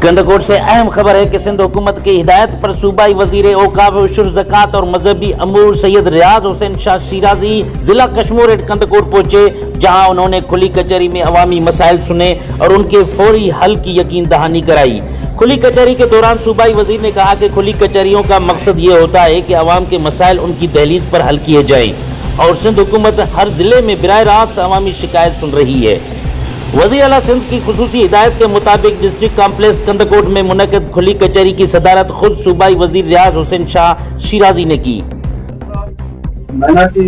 कंदकोट से अहम खबर है कि सिंध हुकूमत की हिदायत पर सूबाई वजीर औकाफ उशुर ज़कात और मजहबी अमूर सैयद रियाज हुसैन शाह शिराजी जिला कश्मीर कंदकोट पहुंचे, जहां उन्होंने खुली कचहरी में अवामी मसाइल सुने और उनके फौरी हल की यकीन दहानी कराई। खुली कचहरी के दौरान सूबाई वजीर ने कहा कि खुली कचहरियों का मकसद ये होता है कि अवाम के मसाइल उनकी दहलीज पर हल किए जाएं और सिंध हुकूमत हर जिले में बिराह रास्त अवामी शिकायत सुन रही है। वज़ीर आला सिंध की खुसूसी हिदायत के मुताबिक डिस्ट्रिक्ट कॉम्प्लेक्स कंदकोट में मुनक़िद खुली कचहरी की सदारत खुद सूबाई वज़ीर रियाज हुसैन शाह शिराजी ने की। मैंने की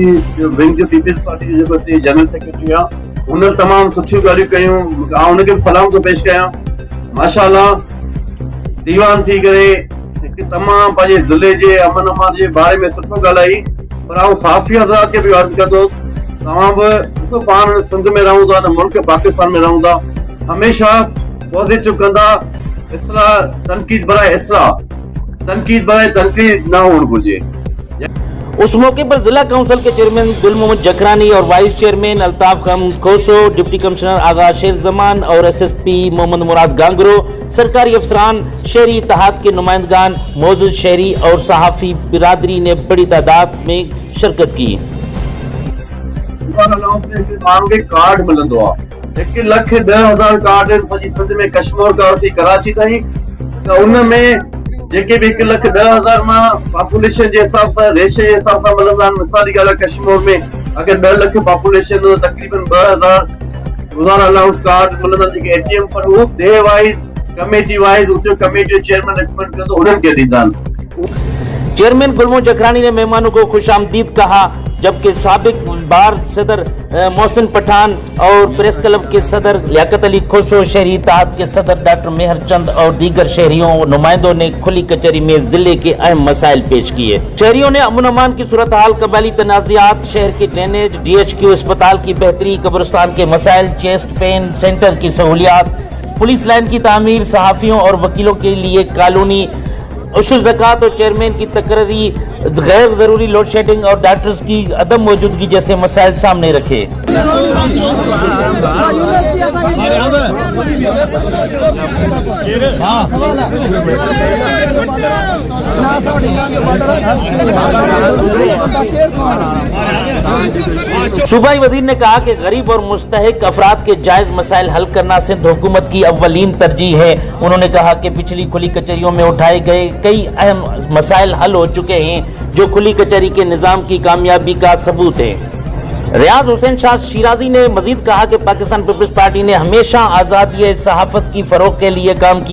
विंग जो पीपल्स पार्टी के जो थी जनरल सेक्रेटरी आ उन तमाम सुठी गालियूं कयूं, उनके सलाम तो पेश कया। माशाअल्लाह दीवान थी करे एक तमाम पंहिंजे ज़िले जे अमन अमान जे बारे में सुठो ॻाल्हाई, पर आउं साफ़ी हज़रात के भी अर्ज़ कंदो तव्हां बि तो पाण सिंध में रहूं था न मुल्क पाकिस्तान में रहूं था, हमेशा पॉजिटिव कंदा, इस्लाह तनकीद बराए इस्लाह, तनकीद बराए तनकीद ना होनी घुरिजे। उस मौके पर जिला काउंसिल के चेयरमैन गुल मोहम्मद जखरानी और vice chairman Altaf Khan Khoso, deputy commissioner Agha Sher Zaman और SSP मोहम्मद मुराद गांगरो, सरकारी अफसरान, शहरी इत्तेहाद के नुमाइंदगान, मौजूद शहरी और सहाफ़ी बिरादरी ने बड़ी तादाद में शिरकत की। माण्हू खे कार्ड मिलंदो आहे, 1,10,000 कार्ड सॼी सिंध में कश्मीर खां वठी कराची ताईं, त उन में जेके भी 1,10,000 मां पॉपुलेशन जे हिसाब सां रेशे जे हिसाब सां मिलंदा आहिनि। मिसाली ॻाल्हि आहे कश्मीर में अगरि 10 लख पॉपुलेशन त तक़रीबन 2,000 रोज़ाना अलाउंस कार्ड मिलंदा जेके ATM पर उहो डे वाइज कमेटी वाइज उते कमेटी चेयरमैन रिकमेंड कंदो उन्हनि खे ॾींदा आहिनि। चेयरमैन गुल मोहम्मद जखरानी ने मेहमानों को खुशामदीद कहा, जबकि साबिक बार सदर मोहसिन पठान और प्रेस क्लब के सदर लियाकत अली खोसो, शहरी इत्तेहाद के सदर डॉक्टर मेहर चंद और दीगर शहरियों और नुमाइंदों ने खुली कचहरी में जिले के अहम मसाइल पेश किए। शहरियों ने अमन अमान की सूरत हाल, कबायली तनाज़ात, शहर की ड्रेनेज, DHQ अस्पताल की बेहतरी, कब्रिस्तान के मसाइल, चेस्ट पेन सेंटर की सहूलियात, पुलिस लाइन की तामीर, सहाफ़ियों और वकीलों के लिए कॉलोनी, उशुर ज़कात और चेयरमैन की तकरीरी, गैर ज़रूरी लोड शेडिंग और डॉक्टर्स की अदम मौजूदगी जैसे मसाइल सामने रखे। सूबाई वजीर ने कहा कि गरीब और मुस्तहिक अफराद के जायज़ मसाइल हल करना सिंध हुकूमत की अव्वलीन तरजीह है। उन्होंने कहा कि पिछली खुली कचहरियों में उठाए गए कई अहम मसाइल हल हो चुके हैं, जो खुली कचहरी के निज़ाम की कामयाबी का सबूत है। रियाज हुसैन शाह शिराजी ने मजीद कहा कि पाकिस्तान पीपल्स पार्टी ने हमेशा आज़ादी सहाफ़त की फ़रोग़ के लिए काम किया।